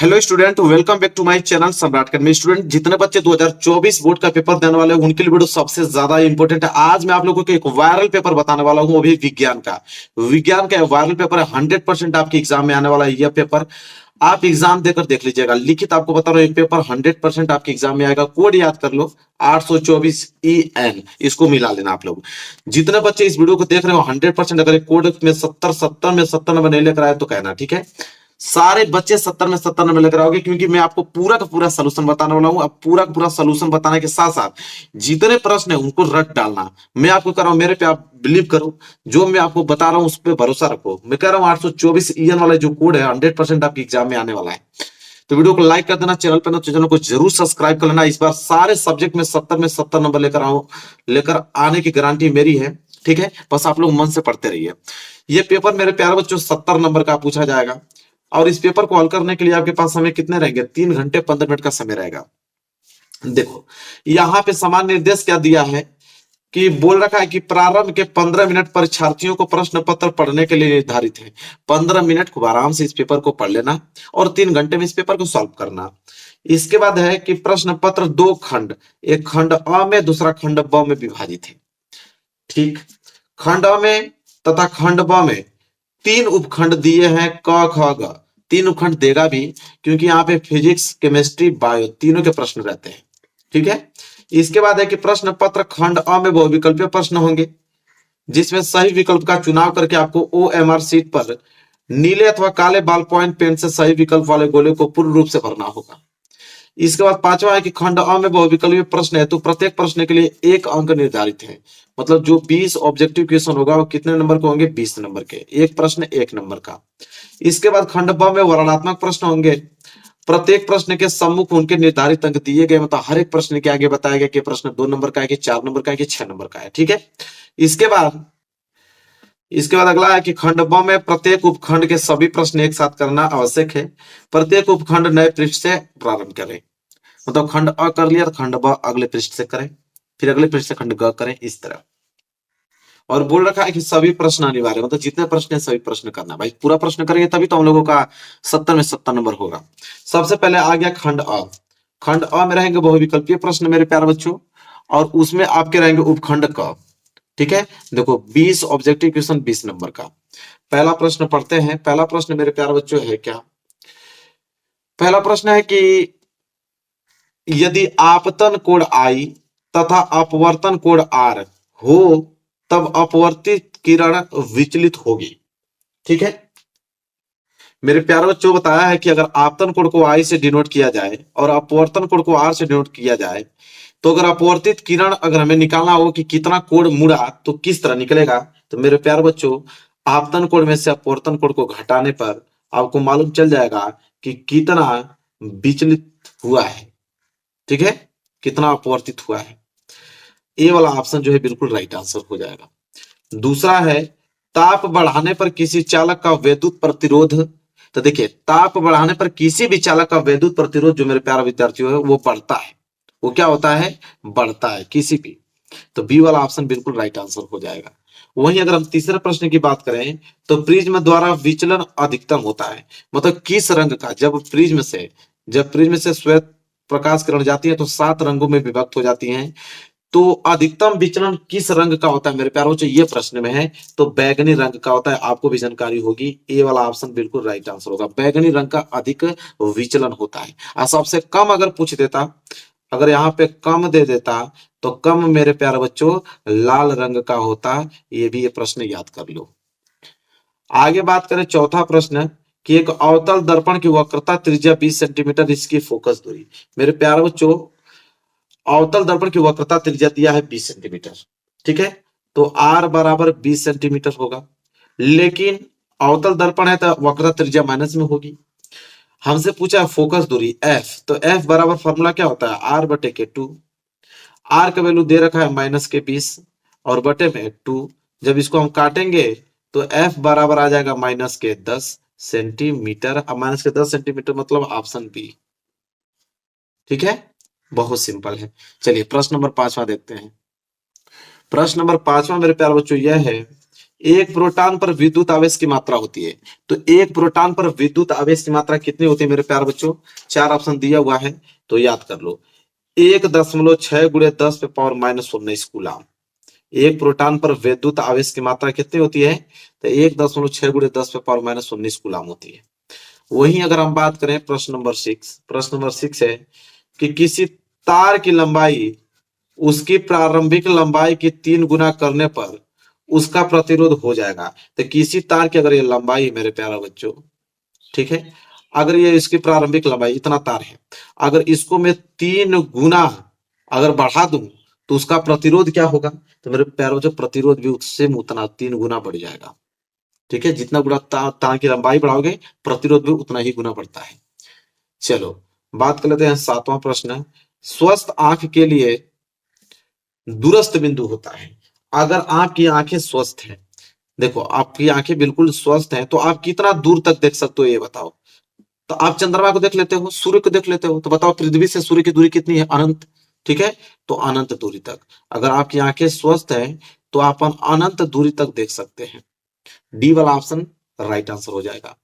Hello student, welcome back to my channel Samrat Academy. Student, जितने बच्चे 2024 board का paper देने वाले हैं उनके लिए वीडियो सबसे ज्यादा इंपॉर्टेंट है। आज मैं आप लोगों को एक वायरल पेपर बताने वाला हूं, वो भी विज्ञान का वायरल पेपर है। 100% आपके एग्जाम में आने वाला है यह पेपर। आप एग्जाम देकर देख लीजिएगा। लिखित आपको बता रहा हूं, एक पेपर 100% आपके एग्जाम में आएगा। कोड याद कर लो, 824EN, इसको मिला लेना आप लोग। जितने बच्चे इस वीडियो को देख रहे हो 100% अगर एक कोड में 70 नंबर नहीं लेकर आए तो कहना, ठीक है। सारे बच्चे 70 में 70 नंबर लेकर आओगे, क्योंकि मैं आपको पूरा का पूरा सोल्यूशन बताने वाला हूं। अब पूरा का पूरा सोल्यूशन बताने के साथ साथ जितने प्रश्न है उनको रट डालना। मैं आपको कह रहा हूं, मेरे पे आप बिलीव करो, जो मैं आपको बता रहा हूं उस पर भरोसा रखो। मैं कह रहा हूं 824EN वाला जो कोड है 100% आपके एग्जाम में आने वाला है। तो वीडियो को लाइक कर देना, चैनल पर तो चैनल को जरूर सब्सक्राइब कर लेना। इस बार सारे सब्जेक्ट में 70 नंबर लेकर आने की गारंटी मेरी है, ठीक है। बस आप लोग मन से पढ़ते रहिए। ये पेपर मेरे प्यारे बच्चों 70 नंबर का पूछा जाएगा। और इस पेपर को हल करने के लिए आपके पास समय कितने रहेंगे? 3 घंटे 15 मिनट का समय रहेगा। देखो, यहाँ पे समान निर्देश क्या दिया है कि बोल रखा है कि प्रारंभ के 15 मिनट परीक्षार्थियों को प्रश्न पत्र पढ़ने के लिए निर्धारित है। 15 मिनट खूब आराम से इस पेपर को पढ़ लेना और 3 घंटे में इस पेपर को सॉल्व करना। इसके बाद है कि प्रश्न पत्र 2 खंड, एक खंड अ में, दूसरा खंड ब में विभाजित है, ठीक। खंड अ में तथा खंड ब में 3 उपखंड दिए हैं, क ख ग। 3 उपखंड देगा भी, क्योंकि यहाँ पे फिजिक्स, केमिस्ट्री, बायो तीनों के प्रश्न रहते हैं, ठीक है। इसके बाद है कि प्रश्न पत्र खंड अ में बहुविकल्पीय प्रश्न होंगे, जिसमें सही विकल्प का चुनाव करके आपको OMR सीट पर नीले अथवा काले बॉल पॉइंट पेन से सही विकल्प वाले गोले को पूर्ण रूप से भरना होगा। इसके बाद पांचवा है कि खंड अ में बहुविकल्पीय प्रश्न है तो प्रत्येक प्रश्न के लिए 1 अंक निर्धारित है। मतलब जो 20 ऑब्जेक्टिव क्वेश्चन होगा वो कितने नंबर के होंगे? 20 नंबर के। एक प्रश्न 1 नंबर का। इसके बाद खंड ब में वर्णनात्मक प्रश्न होंगे। प्रत्येक प्रश्न के सम्मुख उनके निर्धारित अंक दिए गए, मतलब हर एक प्रश्न के आगे बताया गया कि प्रश्न 2 नंबर का है कि 4 नंबर का है कि 6 नंबर का है, ठीक है। इसके बाद अगला है कि खंड ब में प्रत्येक उपखंड के सभी प्रश्न एक साथ करना आवश्यक है। प्रत्येक उपखंड नए पृष्ठ से प्रारंभ करें। मतलब खंड अ कर लिया तो खंड ब अगले पृष्ठ से करें, फिर अगले पृष्ठ से खंड ग करें, इस तरह। और बोल रखा है कि सभी प्रश्न अनिवार्य, मतलब जितने प्रश्न है सभी प्रश्न करना। भाई पूरा प्रश्न करेंगे तभी तो हम लोगों का 70 में 70 नंबर होगा। सबसे पहले आ गया खंड अ। खंड अ में रहेंगे बहुविकल्पीय प्रश्न मेरे प्यारे बच्चों, और उसमें आपके रहेंगे उपखंड क, ठीक है। देखो 20 ऑब्जेक्टिव क्वेश्चन 20 नंबर का। पहला प्रश्न पढ़ते हैं। पहला प्रश्न मेरे प्यारे बच्चों है क्या? पहला प्रश्न है कि यदि आपतन कोण I तथा अपवर्तन कोण R हो तब अपवर्तित किरण विचलित होगी, ठीक है। मेरे प्यारे बच्चों, बताया है कि अगर आपतन कोण को I से डिनोट किया जाए और अपवर्तन कोण को R से डिनोट किया जाए, तो अगर अपवर्तित किरण अगर हमें निकालना हो कि कितना कोण मुड़ा तो किस तरह निकलेगा, तो मेरे प्यारे बच्चों आपतन कोण में से अपवर्तन कोण को घटाने पर आपको मालूम चल जाएगा कि कितना विचलित हुआ है, ठीक है, कितना अपवर्तित हुआ है। ए वाला ऑप्शन जो है बिल्कुल राइट आंसर हो जाएगा। दूसरा है ताप बढ़ाने पर किसी चालक का वैद्युत प्रतिरोध। तो देखिए, ताप बढ़ाने पर किसी भी चालक का वैद्युत प्रतिरोध जो मेरे प्यारे विद्यार्थियों है वो बढ़ता है। वो क्या होता है? बढ़ता है किसी भी। तो बी वाला ऑप्शन बिल्कुल राइट आंसर हो जाएगा। वहीं अगर हम तीसरे प्रश्न की बात करें तो प्रिज्म द्वारा विचलन अधिकतम होता है। मतलब किस रंग का, जब प्रिज्म से श्वेत प्रकाश किरण जाती है तो 7 रंगों में विभक्त हो जाती हैं। तो अधिकतम विचलन किस रंग का होता है मेरे प्यारों? ये प्रश्न में है तो बैगनी रंग का होता है। आपको भी जानकारी होगी। ए वाला ऑप्शन बिल्कुल राइट आंसर होगा। बैगनी रंग का अधिक विचलन होता है। और सबसे कम अगर पूछ देता, अगर यहाँ पे कम दे देता तो कम मेरे प्यारे बच्चों लाल रंग का होता। ये भी ये प्रश्न याद कर लो। आगे बात करें चौथा प्रश्न कि एक अवतल दर्पण की वक्रता त्रिज्या 20 सेंटीमीटर, इसकी फोकस दूरी। मेरे प्यारे बच्चों, अवतल दर्पण की वक्रता त्रिज्या दिया है 20 सेंटीमीटर, ठीक है। तो R बराबर 20 सेंटीमीटर होगा। लेकिन अवतल दर्पण है तो वक्रता त्रिज्या माइनस में होगी। हमसे पूछा है फोकस दूरी F, तो F बराबर फॉर्मूला क्या होता है? R/2। R का वैल्यू दे रखा है -20 और बटे में 2। जब इसको हम काटेंगे तो F बराबर आ जाएगा -10 सेंटीमीटर। अब -10 सेंटीमीटर मतलब ऑप्शन बी, ठीक है। बहुत सिंपल है। चलिए प्रश्न नंबर 5वां देखते हैं। प्रश्न नंबर 5वां मेरे प्यारे बच्चों यह है एक प्रोटॉन पर विद्युत आवेश की मात्रा होती है। तो एक प्रोटॉन पर विद्युत आवेश की मात्रा कितनी होती है मेरे प्यारे बच्चों? 4 ऑप्शन दिया हुआ है, तो याद कर लो। 1.6 गुणे 10 पे पावर -19 कूलाम। एक प्रोटॉन पर विद्युत आवेश की मात्रा कितनी होती है? तो 1.6 गुणे 10 पे पावर -19 कूलाम होती है। वहीं अगर हम बात करें प्रश्न नंबर 6 है कि किसी तार की लंबाई उसकी प्रारंभिक लंबाई की 3 गुना करने पर उसका प्रतिरोध हो जाएगा। तो किसी तार की अगर ये लंबाई है मेरे प्यारा बच्चों, ठीक है, अगर ये इसकी प्रारंभिक लंबाई इतना तार है, अगर इसको मैं 3 गुना अगर बढ़ा दूं तो उसका प्रतिरोध क्या होगा? तो मेरे प्यारे बच्चों प्रतिरोध भी उससे उतना 3 गुना बढ़ जाएगा। ठीक है, जितना गुना तार की लंबाई बढ़ाओगे प्रतिरोध भी उतना ही गुना बढ़ता है। चलो बात कर लेते हैं 7वां प्रश्न। स्वस्थ आंख के लिए दूरस्थ बिंदु होता है। अगर आपकी आंखें स्वस्थ हैं, देखो आपकी आंखें बिल्कुल स्वस्थ हैं, तो आप कितना दूर तक देख सकते हो ये बताओ। तो आप चंद्रमा को देख लेते हो, सूर्य को देख लेते हो, तो बताओ पृथ्वी से सूर्य की दूरी कितनी है? अनंत। ठीक है, तो अनंत दूरी तक अगर आपकी आंखें स्वस्थ है तो आप अनंत दूरी तक देख सकते हैं। डी वाला ऑप्शन राइट आंसर हो जाएगा।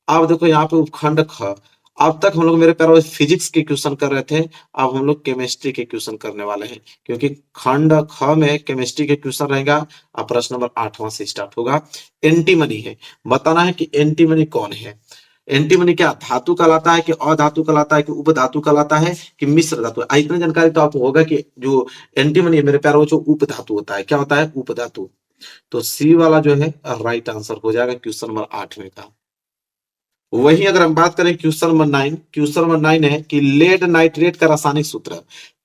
अब देखो यहाँ पे उपखंड ख। अब तक हम लोग मेरे प्यारे फिजिक्स के क्वेश्चन कर रहे थे, अब हम लोग केमिस्ट्री के क्वेश्चन करने वाले हैं, क्योंकि खंड ख में केमिस्ट्री के क्वेश्चन रहेगा। अब प्रश्न नंबर 8वां से स्टार्ट होगा। एंटीमनी है, बताना है कि एंटीमनी कौन है। एंटीमनी क्या धातु कहलाता है कि अधातु कहलाता है कि उपधातु कहलाता है कि मिश्र धातु? इतनी जानकारी तो आपको होगा कि जो एंटीमनी है मेरे प्यारे जो उपधातु होता है, क्या होता है? उपधातु। तो सी वाला जो है राइट आंसर हो जाएगा क्वेश्चन नंबर 8 का। वहीं अगर हम बात करें क्वेश्चन नंबर 9 है कि लेड नाइट्रेट का रासायनिक सूत्र।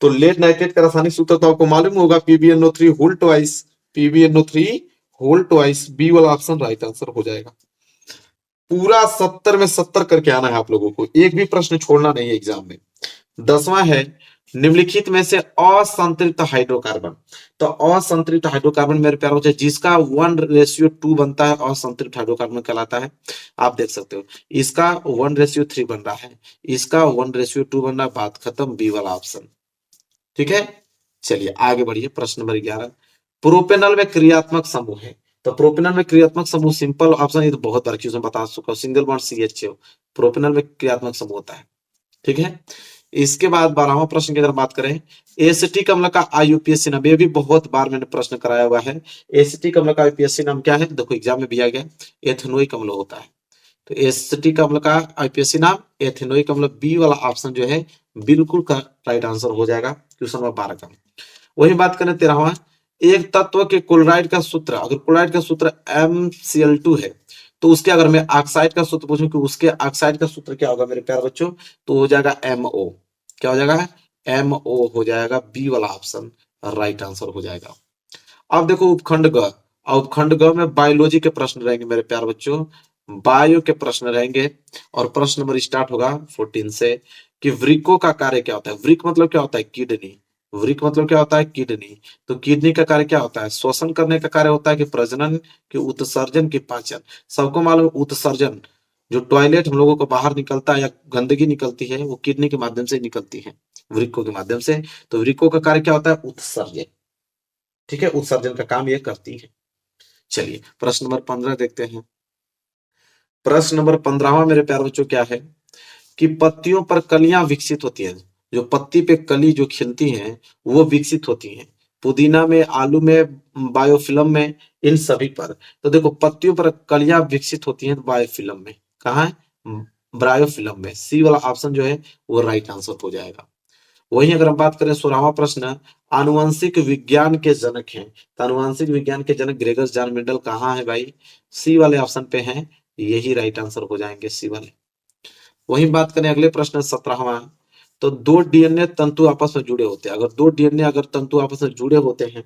तो लेड नाइट्रेट का रासायनिक सूत्र तो आपको मालूम होगा, PbNO3 whole twice, PbNO3 whole twice. B वाला ऑप्शन राइट आंसर हो जाएगा। पूरा 70 में 70 करके आना है आप लोगों को, एक भी प्रश्न छोड़ना नहीं है एग्जाम में। 10वां है निम्नलिखित में से असंतृप्त हाइड्रोकार्बन। तो असंतृप्त हाइड्रोकार्बन मेरे प्यारे बच्चे जिसका 1:2 बनता है असंतृप्त हाइड्रोकार्बन कहलाता है। आप देख सकते हो इसका 1:3 बन रहा है, इसका 1:2 बन रहा है, बात खत्म। बी वाला ऑप्शन। ठीक है, चलिए आगे बढ़िए। प्रश्न नंबर 11, प्रोपेनल में क्रियात्मक समूह है। तो प्रोपेनल में क्रियात्मक समूह सिंपल ऑप्शन, ये तो बहुत बार क्वेश्चन बता चुका हूं, सिंगल बॉन्ड CH प्रोपेनल में क्रियात्मक समूह होता है। ठीक है, इसके बाद 12वां प्रश्न की अगर बात करें, एसिटिक अम्ल का IUPAC नाम, ये भी बहुत बार मैंने प्रश्न कराया हुआ है। एसिटिक अम्ल का IUPAC नाम क्या है? देखो एग्जाम में भी आ गया, एथेनोइक अम्ल होता है। तो एसिटिक अम्ल का IUPAC नाम एथेनोइक अम्ल। बी वाला ऑप्शन जो है बिल्कुल का राइट आंसर हो जाएगा क्वेश्चन नंबर 12 का। वही बात करें 13वां, एक तत्व के क्लोराइड का सूत्र, अगर क्लोराइड का सूत्र MCl2 है, तो उसके अगर मैं ऑक्साइड का सूत्र पूछूं कि उसके ऑक्साइड का सूत्र क्या होगा मेरे प्यारे बच्चों, तो हो जाएगा MO। क्या हो जाएगा? MO हो जाएगा। बी वाला ऑप्शन राइट आंसर हो जाएगा। अब देखो उपखंड ग, उपखंड ग में बायोलॉजी के प्रश्न रहेंगे मेरे प्यारे बच्चों, बायो के प्रश्न रहेंगे। और प्रश्न नंबर स्टार्ट होगा 14 से कि वृक्कों का कार्य क्या होता है। वृक्क मतलब क्या होता है? किडनी। वृक्क मतलब क्या होता है? किडनी। तो किडनी का कार्य क्या होता है? श्वसन करने का कार्य होता है कि प्रजनन, कि उत्सर्जन, की पाचन? सबको मालूम उत्सर्जन, जो टॉयलेट हम लोगों को बाहर निकलता है या गंदगी निकलती है वो किडनी के माध्यम से निकलती है, वृक्कों के माध्यम से। तो वृक्कों का कार्य क्या होता है? उत्सर्जन। ठीक है, उत्सर्जन का काम ये करती है। चलिए प्रश्न नंबर 15 देखते हैं। प्रश्न नंबर 15वां मेरे प्यारे बच्चों क्या है कि पत्तियों पर कलियां विकसित होती हैं। जो पत्ती पे कली जो खिलती हैं वो विकसित होती हैं। पुदीना में, आलू में, बायोफिल्म में, इन सभी पर। तो देखो पत्तियों पर कलियां विकसित होती हैं बायोफिल्म में। कहाँ है? बायोफिल्म में। सी वाला ऑप्शन जो है वो राइट आंसर हो जाएगा। वहीं अगर हम बात करें 16वां प्रश्न, आनुवंशिक विज्ञान के जनक हैं। तो आनुवंशिक विज्ञान के जनक ग्रेगर जॉन मेंडल कहाँ है भाई? सी वाले ऑप्शन पे हैं, यही राइट आंसर हो जाएंगे, सी वाले। वहीं बात करें अगले प्रश्न 17वां, तो दो DNA तंतु आपस में जुड़े होते हैं। अगर दो DNA अगर तंतु आपस में जुड़े होते हैं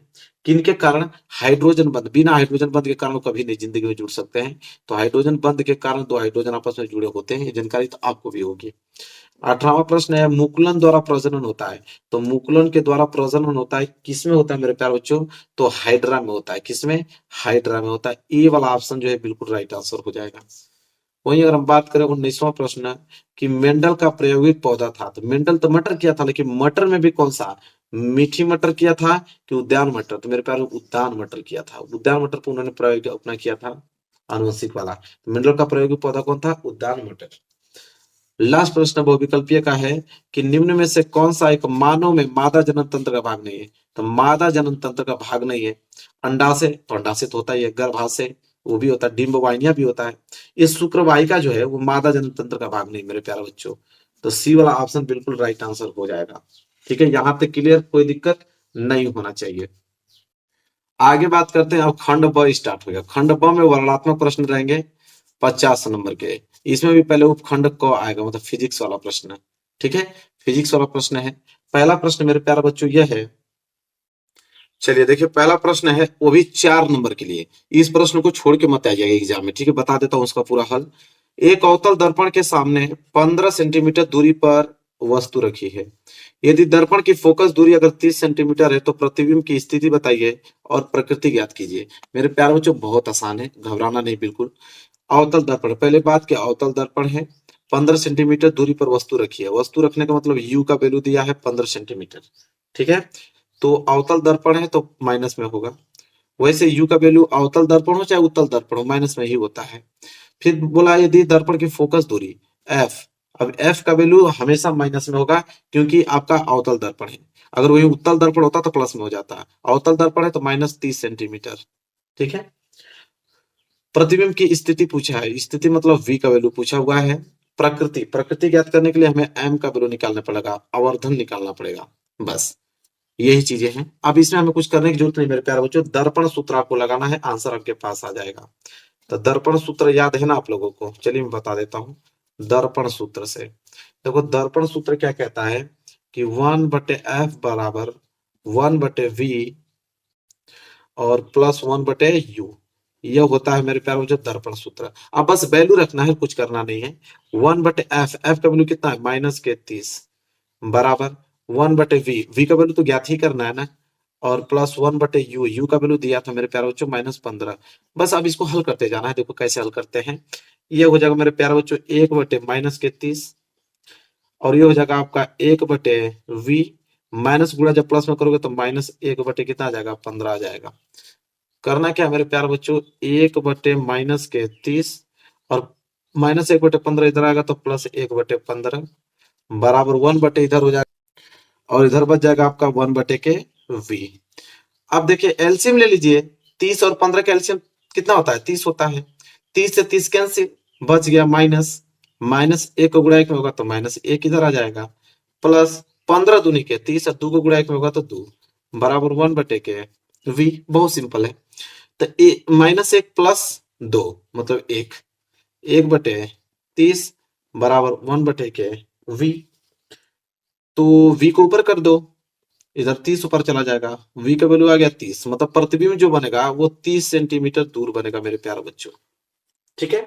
किनके कारण? हाइड्रोजन बंध। बिना हाइड्रोजन बंध के कारण वो कभी नहीं जिंदगी में जुड़ सकते हैं। तो हाइड्रोजन बंध के कारण दो हाइड्रोजन आपस में जुड़े होते हैं, ये जानकारी तो आपको भी होगी। 18वां प्रश्न है मुकुलन द्वारा प्रजनन होता है। तो मुकुलन के द्वारा प्रजनन होता है किसमें होता है मेरे प्यारे बच्चों? तो हाइड्रा में होता है। किसमें? हाइड्रा में होता है। ए वाला ऑप्शन जो है बिल्कुल राइट आंसर हो जाएगा। वहीं अगर हम बात करें 19वां प्रश्न कि मेंडल का प्रायोगिक पौधा था। तो मेंडल तो मटर किया था, लेकिन मटर में भी कौन सा? मीठी मटर किया था कि उद्यान मटर? तो मेरे प्यारे उद्यान मटर किया था। उद्यान मटर पर उन्होंने प्रयोग अपना किया था आनुवंशिक वाला। मिनरल का प्रयोगी पौधा कौन था? उद्यान मटर। लास्ट प्रश्न बहुविकल्पीय का है कि निम्न में से कौन सा एक मानव में मादा जनन तंत्र का भाग नहीं है? तो मादा जनन तंत्र का भाग नहीं है। अंडाशय तो अंडाशय तो होता ही है, गर्भाशय वो भी होता है, डिंब वाहिनियां भी होता है। इस शुक्रवाहिका जो है वो मादा जनन तंत्र का भाग नहीं मेरे प्यारे बच्चों। तो सी वाला ऑप्शन बिल्कुल राइट आंसर हो जाएगा। ठीक है, यहाँ तक क्लियर, कोई दिक्कत नहीं होना चाहिए। आगे बात करते हैं, अब खंड ब स्टार्ट हो गया। खंड ब में वर्णनात्मक प्रश्न रहेंगे 50 नंबर के। इसमें भी पहले उपखंड क आएगा, मतलब फिजिक्स वाला प्रश्न। ठीक है, फिजिक्स वाला प्रश्न है। पहला प्रश्न मेरे प्यारे बच्चों यह है, चलिए देखिए पहला प्रश्न है, वो भी 4 नंबर के लिए। इस प्रश्न को छोड़ के मत आइएगा एग्जाम में, ठीक है, बता देता हूं उसका पूरा हल। एक अवतल दर्पण के सामने 15 सेंटीमीटर दूरी पर वस्तु रखी है। यदि दर्पण की फोकस दूरी अगर 30 सेंटीमीटर है तो प्रतिबिंब की स्थिति बताइए और प्रकृति ज्ञात कीजिए। मेरे प्यारे बच्चों बहुत आसान है, घबराना नहीं बिल्कुल। अवतल दर्पण, पहले बात क्या, अवतल दर्पण है, 15 सेंटीमीटर दूरी पर वस्तु रखी है। वस्तु रखने का मतलब यू का वैल्यू दिया है 15 सेंटीमीटर। ठीक है, तो अवतल दर्पण है तो माइनस में होगा। वैसे यू का वैल्यू अवतल दर्पण हो चाहे उत्तल दर्पण हो माइनस में ही होता है। फिर बोला यदि दर्पण की फोकस दूरी एफ, अब एफ का वैल्यू हमेशा माइनस में होगा क्योंकि आपका अवतल दर्पण है। अगर वही उत्तल दर्पण होता तो प्लस में हो जाता। अवतल दर्पण है तो -30 सेंटीमीटर। ठीक है, प्रतिबिंब की स्थिति पूछा है, स्थिति मतलब v का वैल्यू पूछा हुआ है। प्रकृति, प्रकृति ज्ञात करने के लिए हमें m का वैल्यू निकालना पड़ेगा, आवर्धन निकालना पड़ेगा, बस यही चीजें हैं। अब इसमें हमें कुछ करने की जरूरत नहीं मेरे प्यारे बच्चों, दर्पण सूत्र आपको लगाना है, आंसर आपके पास आ जाएगा। तो दर्पण सूत्र याद है ना आप लोगों को? चलिए मैं बता देता हूँ। दर्पण सूत्र से देखो, दर्पण सूत्र क्या कहता है कि 1/f बराबर 1/v और +1/u, यह होता है मेरे प्यारे बच्चों दर्पण सूत्र। अब बस वैल्यू रखना है, कुछ करना नहीं है। 1/f, f का वैल्यू कितना है -30 बराबर 1/v, v का वैल्यू तो ज्ञात ही करना है ना, और +1/u, u का वैल्यू दिया था मेरे प्यारे बच्चों -15। बस अब इसको हल करते जाना है। देखो कैसे हल करते हैं, ये हो जाएगा मेरे प्यारे बच्चों 1/-30 और ये हो जाएगा आपका 1/v, माइनस गुणा जब प्लस में करोगे तो -1 कितना आ जाएगा 15 आ जाएगा। करना क्या है मेरे प्यारे बच्चों, 1/-30 और -1/15 इधर आएगा तो +1/15 बराबर 1 इधर हो जाएगा और इधर बच जाएगा आपका 1/v। अब देखिए एलसीएम ले लीजिए, 30 और 15 का एलसीएम कितना होता है? 30 होता है। 30 से 30 कैंसिल, बच गया माइनस, -1 को गुणा 1 में होगा तो -1 इधर आ जाएगा, प्लस 15 दूनी के 30 और 2 को गुणा 1 में होगा तो 2 बराबर 1/v। बहुत सिंपल है। तो -1 +2 मतलब 1, 1/30 बराबर 1/v। तो v को ऊपर कर दो, इधर 30 ऊपर चला जाएगा, v का वैल्यू आ गया 30, मतलब प्रतिबिंब जो बनेगा वो 30 सेंटीमीटर दूर बनेगा मेरे प्यारे बच्चों। ठीक है,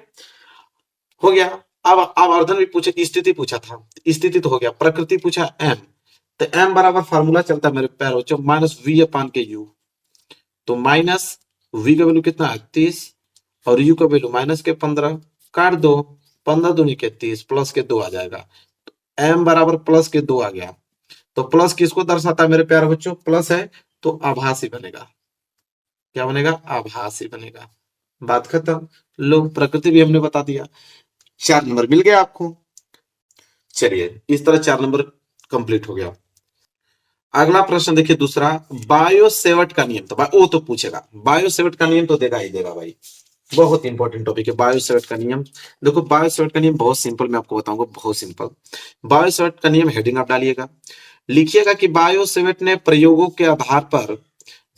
हो गया। अब आवर्धन भी पूछे, स्थिति पूछा था, स्थिति तो हो गया। प्रकृति पूछा m, तो m बराबर फार्मूला चलता है मेरे प्यारे बच्चों -v/u। तो -v का वैल्यू कितना है 30 और u का वैल्यू -15, काट दो, 15 दूनी के 30 प्लस के 2 आ जाएगा, m बराबर प्लस के 2 आ गया। तो प्लस किसको दर्शाता है मेरे प्यारे बच्चों? प्लस है तो आभासी बनेगा। क्या बनेगा? आभासी बनेगा। बात खत्म। लो, प्रकृति भी हमने बता दिया, 4 नंबर मिल गया आपको। चलिए इस तरह 4 नंबर कंप्लीट हो गया। अगला प्रश्न देखिए दूसरा, बायोसेवर्ट का नियम। तो वो तो पूछेगा, बायोसेवर्ट का नियम तो देगा ही देगा भाई, बहुत इंपॉर्टेंट टॉपिक है बायोसेवर्ट का नियम। देखो बायोसेवर्ट का नियम बहुत सिंपल, मैं आपको बताऊंगा, बहुत सिंपल। बायोसेवर्ट का नियम हेडिंग आप डालिएगा, लिखिएगा कि बायोसेवर्ट ने प्रयोगों के आधार पर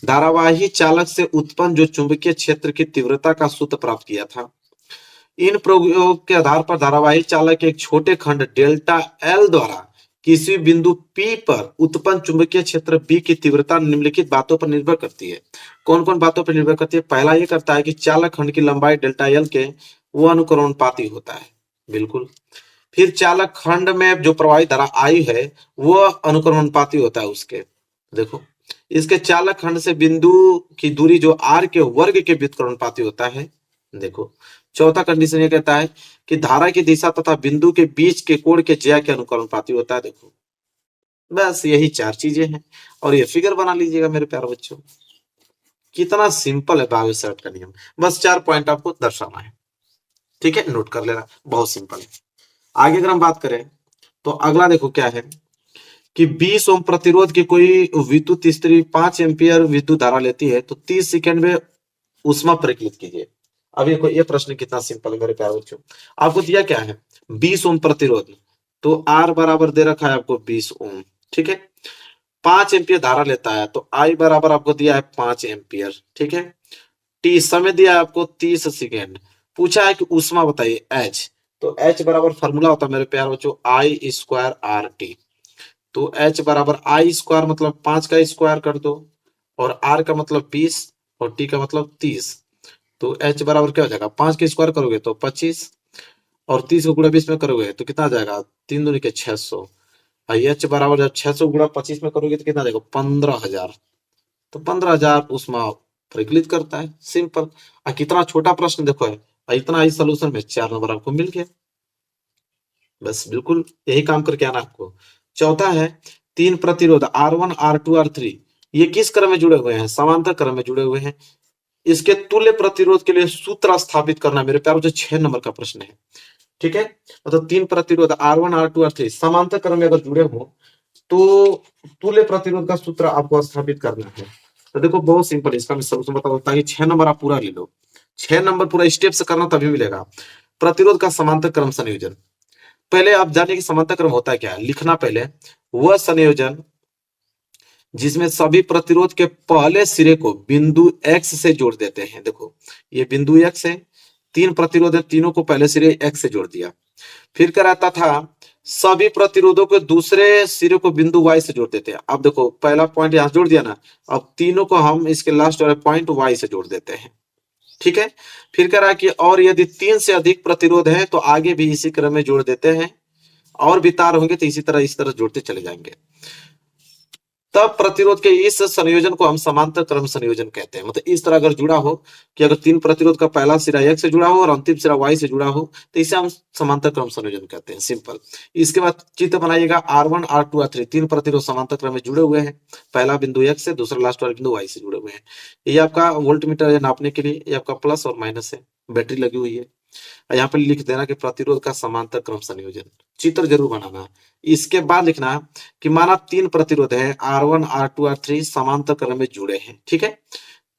धारावाही चालक से उत्पन्न जो चुंबकीय क्षेत्र की तीव्रता का सूत्र प्राप्त किया था। इन प्रयोगों के आधार पर धारावाही चालक के एक छोटे खंड डेल्टा एल द्वारा किसी बिंदु P पर उत्पन्न चुंबकीय क्षेत्र B की तीव्रता निम्नलिखित बातों पर निर्भर करती है। कौन कौन बातों पर निर्भर करती है? पहला ये करता है कि चालक खंड की लंबाई डेल्टा एल के वो अनुक्रमणपाती होता है, बिल्कुल। फिर चालक खंड में जो प्रवाहित धारा आई है वो अनुक्रमणपाती होता है उसके। देखो इसके चालक खंड से बिंदु की दूरी जो r के वर्ग के व्युत्क्रमणपाती होता है। देखो चौथा कंडीशन ये कहता है कि धारा की दिशा तथा बिंदु के बीच के कोण के ज्या के अनुक्रमणपाती होता है। देखो बस यही चार चीजें हैं और ये फिगर बना लीजिएगा मेरे प्यारे बच्चों। कितना सिंपल है बायोसेट का नियम, बस 4 पॉइंट आपको दर्शाना है। ठीक है, नोट कर लेना, बहुत सिंपल है। आगे अगर हम बात करें तो अगला देखो क्या है कि 20 ओम प्रतिरोध की कोई विद्युत स्त्री 5 एम्पियर विद्युत धारा लेती है तो 30 सेकंड में उष्मा परिकलित कीजिए। अब ये प्रश्न कितना सिंपल है मेरे प्यारे बच्चों। आपको दिया क्या है 20 ओम प्रतिरोध, तो आर बराबर दे रखा है आपको 20 ओम। ठीक है, 5 एम्पियर धारा लेता है तो आई बराबर आपको दिया है 5 एम्पियर। ठीक है, टी समय दिया है आपको 30 सेकेंड। पूछा है कि उष्मा बताइए एच, तो एच बराबर फॉर्मूला होता है मेरे प्यारे बच्चों आई स्क्वायर आर टी। तो एच बराबर आई स्क्वायर मतलब 5 का स्क्वायर कर दो और आर का मतलब 20 और टी का मतलब 30। तो एच बराबर क्या हो जाएगा 5 के स्क्वायर करोगे तो 25 और 30 को गुणा 20 में करोगे तो कितना आ जाएगा 3 दूनी के 600। और एच बराबर जब 600 गुणा 25 में करोगे तो कितना आ जाएगा 15,000। तो 15,000 उसमें परिकलित करता है, सिंपल। कितना छोटा प्रश्न देखो है, इतना ही सोल्यूशन में 4 नंबर आपको मिल गया। बस बिल्कुल यही काम करके आना आपको। चौथा है 3 प्रतिरोध R1 R2 R3 ये किस क्रम में जुड़े हुए हैं, समांतर क्रम में जुड़े हुए हैं। इसके तुल्य प्रतिरोध के लिए सूत्र स्थापित करना मेरे प्यारों से 6 नंबर का प्रश्न है। ठीक है, मतलब 3 प्रतिरोध R1 R2 R3 समांतर क्रम में अगर जुड़े हो तो तुल्य प्रतिरोध का सूत्र आपको स्थापित करना है। तो देखो बहुत सिंपल है, इसका मैं सॉल्यूशन बता दूं ताकि 6 नंबर आप पूरा ले लो। 6 नंबर पूरा स्टेप से करना तभी मिलेगा। प्रतिरोध का समांतर क्रम संयोजन, पहले आप जानिए कि समांतर क्रम होता है क्या है, लिखना पहले वह संयोजन जिसमें सभी प्रतिरोध के पहले सिरे को बिंदु एक्स से जोड़ देते हैं। देखो ये बिंदु एक्स है, 3 प्रतिरोध है, तीनों को पहले सिरे एक्स से जोड़ दिया। फिर कराता था सभी प्रतिरोधों के दूसरे सिरे को बिंदु वाई से जोड़ देते हैं। अब देखो पहला पॉइंट यहां जोड़ दिया ना, अब तीनों को हम इसके लास्ट वाले पॉइंट वाई से जोड़ देते हैं। ठीक है, फिर कह रहा है कि और यदि 3 से अधिक प्रतिरोध है तो आगे भी इसी क्रम में जोड़ देते हैं, और भी तार होंगे तो इस तरह जोड़ते चले जाएंगे। तब प्रतिरोध के इस संयोजन को हम समांतर क्रम संयोजन कहते हैं। मतलब इस तरह अगर जुड़ा हो कि अगर 3 प्रतिरोध का पहला सिरा x से जुड़ा हो और अंतिम सिरा y से जुड़ा हो तो इसे हम समांतर क्रम संयोजन कहते हैं, सिंपल। इसके बाद चित्र बनाइएगा R1 R2 R3 3 प्रतिरोध समांतर क्रम में जुड़े हुए हैं, पहला बिंदु x से, दूसरा लास्ट वाला बिंदु y से जुड़े हुए हैं। ये आपका वोल्टमीटर है नापने के लिए, ये आपका प्लस और माइनस है, बैटरी लगी हुई है। यहाँ पे लिख देना कि प्रतिरोध का समांतर क्रम संयोजन, चित्र जरूर बनाना। इसके बाद लिखना कि माना 3 प्रतिरोध है R1 R2 R3 समांतर क्रम में जुड़े हैं। ठीक है,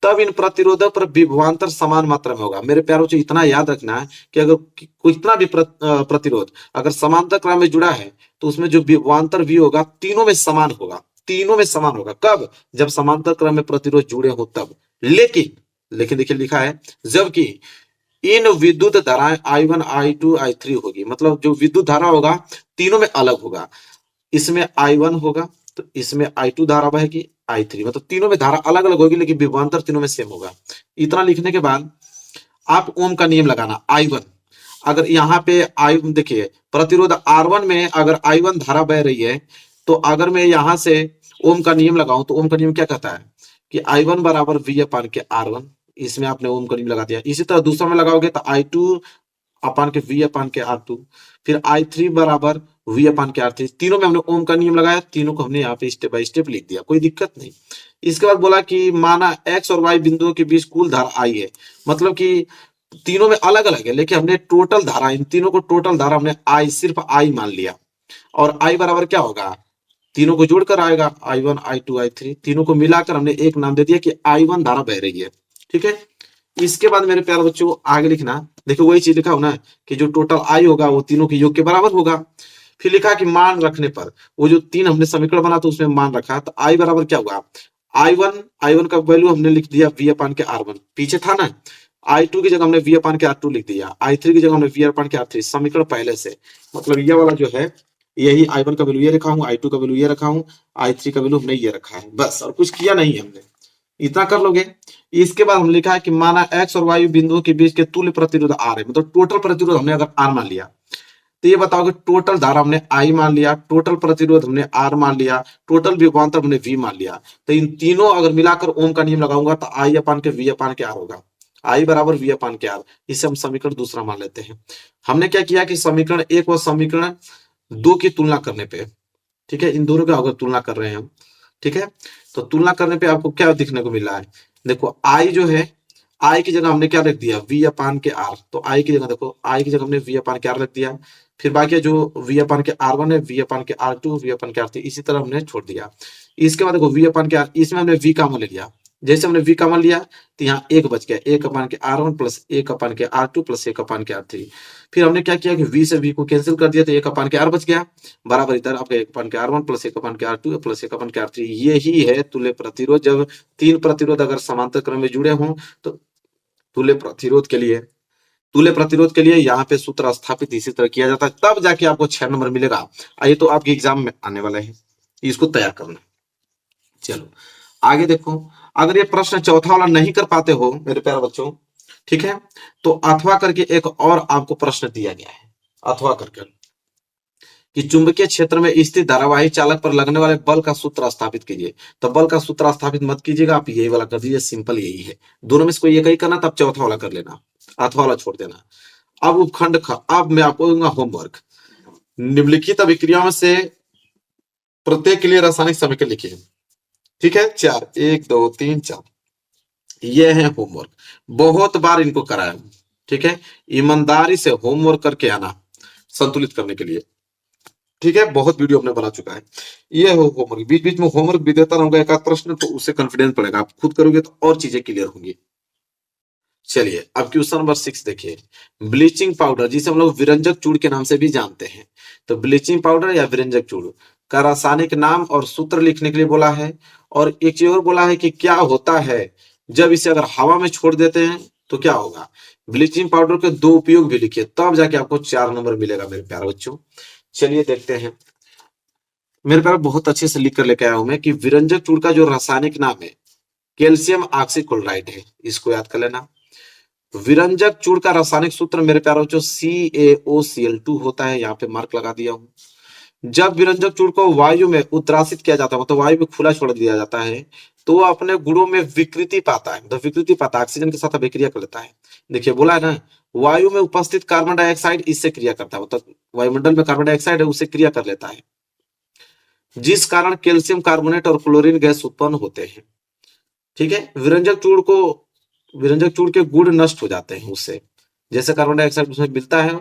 तब इन प्रतिरोधों पर विभवांतर समान मात्रा में होगा। मेरे प्यारों से इतना याद रखना है कि अगर कितना भी प्रतिरोध अगर समांतर क्रम में जुड़ा है तो उसमें जो विभवांतर भी होगा तीनों में समान होगा, तीनों में समान होगा। कब, जब समांतर क्रम में प्रतिरोध जुड़े हो तब। लेकिन देखिए लिखा है जबकि इन विद्युत धाराएं I1 I2 I3 होगी, मतलब जो विद्युत धारा होगा तीनों में अलग होगा। इसमें I1 होगा तो इसमें I2 धारा बहेगी, I3 मतलब तीनों में धारा अलग अलग होगी लेकिन विभवांतर तीनों में सेम होगा। इतना लिखने के बाद आप ओम का नियम लगाना। I1 अगर यहाँ पे आई देखिए प्रतिरोध R1 में अगर I1 धारा बह रही है तो अगर मैं यहाँ से ओम का नियम लगाऊं तो ओम का नियम क्या कहता है कि I1 बराबर V अपान के R1, इसमें आपने ओम का नियम लगा दिया। इसी तरह दूसरा में लगाओगे तो I2 अपान के V अपान के R2, फिर I3 बराबर V अपान के R3। तीनों में हमने ओम का नियम लगाया, तीनों को हमने यहाँ पे स्टेप बाय स्टेप लिख दिया, कोई दिक्कत नहीं। इसके बाद बोला कि माना X और Y बिंदुओं के बीच कुल धारा I है, मतलब कि तीनों में अलग अलग है लेकिन हमने टोटल धारा, इन तीनों को टोटल धारा हमने I सिर्फ I मान लिया। और I बराबर क्या होगा, तीनों को जोड़कर आएगा I1 I2 I3, तीनों को मिलाकर हमने एक नाम दे दिया कि I1 धारा बह रही है। ठीक है, इसके बाद मेरे प्यारे बच्चों आगे लिखना, देखो वही चीज लिखा हो ना कि जो टोटल I होगा वो तीनों के योग के बराबर होगा। फिर लिखा कि मान रखने पर, वो जो 3 हमने समीकरण बना तो उसमें मान रखा तो I बराबर क्या होगा, I1 का वैल्यू हमने लिख दिया V अपान के R1, पीछे था ना। I2 की जगह हमने V अपान के R2 लिख दिया, I3 की जगह हमने V अपान के R3, समीकरण पहले से। मतलब ये वाला जो है यही I1 का वैल्यू ये रखा हूँ, I2 का वैल्यू ये रखा हूँ, I3 का वैल्यू हमने ये रखा है, बस और कुछ किया नहीं हमने। इतना कर लोगे। इसके बाद हम लिखा है कि माना X और Y बिंदुओं के बीच के तुल्य प्रतिरोध R है, मतलब टोटल प्रतिरोध हमने अगर R मान लिया तो ये बताओ कि टोटल धारा हमने I मान लिया, टोटल प्रतिरोध हमने R मान लिया, टोटल विभवांतर हमने V मान लिया। तो इन तीनों अगर मिलाकर ओम का नियम लगाऊंगा तो I अपान के V अपान के R होगा, I बराबर V अपान के R। इसे हम समीकरण दूसरा मान लेते हैं। हमने क्या किया कि समीकरण 1 और समीकरण 2 की तुलना करने पे ठीक है, इन दोनों का अगर तुलना कर रहे हैं हम, ठीक है, तो तुलना करने पे आपको क्या दिखने को मिल रहा है, देखो आई जो है, आई की जगह हमने क्या रख दिया, वी अपान के आर, तो आई की जगह देखो, आई की जगह हमने वी अपान के आर रख दिया, फिर बाकी जो वी अपान के आर वन है, वी अपान के आर टू, वी अपान के आर थ्री, इसी तरह हमने छोड़ दिया। इसके बाद देखो वी अपान के आर, इसमें हमने वी कॉमन ले लिया, जैसे हमने वी कॉमन लिया तो यहाँ एक बच गया, एक अपान के आर वन प्लस एक अपान के आर टू प्लस एक अपान के आर थ्री। फिर हमने क्या किया कि वी से वी को कैंसिल कर दिया, तो एक अपान के आर बच गया, बराबर इधर आपका एक अपान के आर वन प्लस एक अपान के आर टू प्लस एक अपान के आर थ्री। यही है तुल्य प्रतिरोध। जब तीन प्रतिरोध अगर समांतर क्रम में जुड़े हों तो तुल्य प्रतिरोध के लिए यहाँ पे सूत्र स्थापित इसी तरह किया जाता है, तब जाके आपको 6 नंबर मिलेगा। ये तो आपके एग्जाम में आने वाला है, इसको तैयार करना। चलो आगे देखो, अगर ये प्रश्न चौथा वाला नहीं कर पाते हो मेरे प्यारे बच्चों, ठीक है, तो अथवा करके एक और आपको प्रश्न दिया गया है, अथवा करके कि चुंबकीय क्षेत्र में स्थित धारावाही चालक पर लगने वाले बल का सूत्र स्थापित कीजिए। तो बल का सूत्र स्थापित मत कीजिएगा, आप यही वाला कर दीजिए, सिंपल यही है। दोनों में से कोई एक ही करना, तब चौथा वाला कर लेना, अथवा वाला छोड़ देना। अब उपखंड अब मैं आपको दूंगा होमवर्क, निम्नलिखित अभिक्रियाओं से प्रत्येक के लिए रासायनिक समीकरण लिखिए। ठीक है, 4, 1 2 3 4, ये है होमवर्क। बहुत बार इनको कराया, ठीक है, ईमानदारी से होमवर्क करके आना संतुलित करने के लिए। ठीक है, बहुत वीडियो अपने बना चुका है। ये हो होमवर्क, बीच बीच में होमवर्क भी देता रहूंगा एक आध प्रश्न, तो उससे कॉन्फिडेंस पड़ेगा, आप खुद करोगे तो और चीजें क्लियर होंगी। चलिए अब क्वेश्चन नंबर 6 देखिए, ब्लीचिंग पाउडर जिसे हम लोग विरंजक चूड़ के नाम से भी जानते हैं, तो ब्लीचिंग पाउडर या विरंजक चूड़ का रासायनिक नाम और सूत्र लिखने के लिए बोला है। और एक चीज और बोला है कि क्या होता है जब इसे अगर हवा में छोड़ देते हैं तो क्या होगा। ब्लीचिंग पाउडर के दो उपयोग भी लिखिए, तब जाके आपको 4 नंबर मिलेगा मेरे प्यारे बच्चों। चलिए देखते हैं, मेरे पास बहुत अच्छे से लिख कर लेके आया हूं मैं कि विरंजक चूड़ का जो रासायनिक नाम है कैल्शियम ऑक्सीक्लोराइड है, इसको याद कर लेना। विरंजक चूड़ का रासायनिक सूत्र मेरे प्यारे बच्चों CaOCl2 होता है, यहाँ पे मार्क लगा दिया हूं। जब विरंजक चूड़ को वायु में उद्रासित किया जाता है, मतलब वायु में खुला छोड़ दिया जाता है, तो वो अपने गुणों में विकृति पाता है, मतलब विकृति पाता है, ऑक्सीजन के साथ अभिक्रिया कर लेता है। देखिए बोला है ना, वायु में उपस्थित कार्बन डाइऑक्साइड इससे क्रिया करता है, मतलब वायुमंडल में कार्बन डाइऑक्साइड है उससे क्रिया कर लेता है, जिस कारण कैल्शियम कार्बोनेट और क्लोरीन गैस उत्पन्न होते हैं। ठीक है, विरंजक चूड़ के गुण नष्ट हो जाते हैं उससे, जैसे कार्बन डाइऑक्साइड उसमें मिलता है,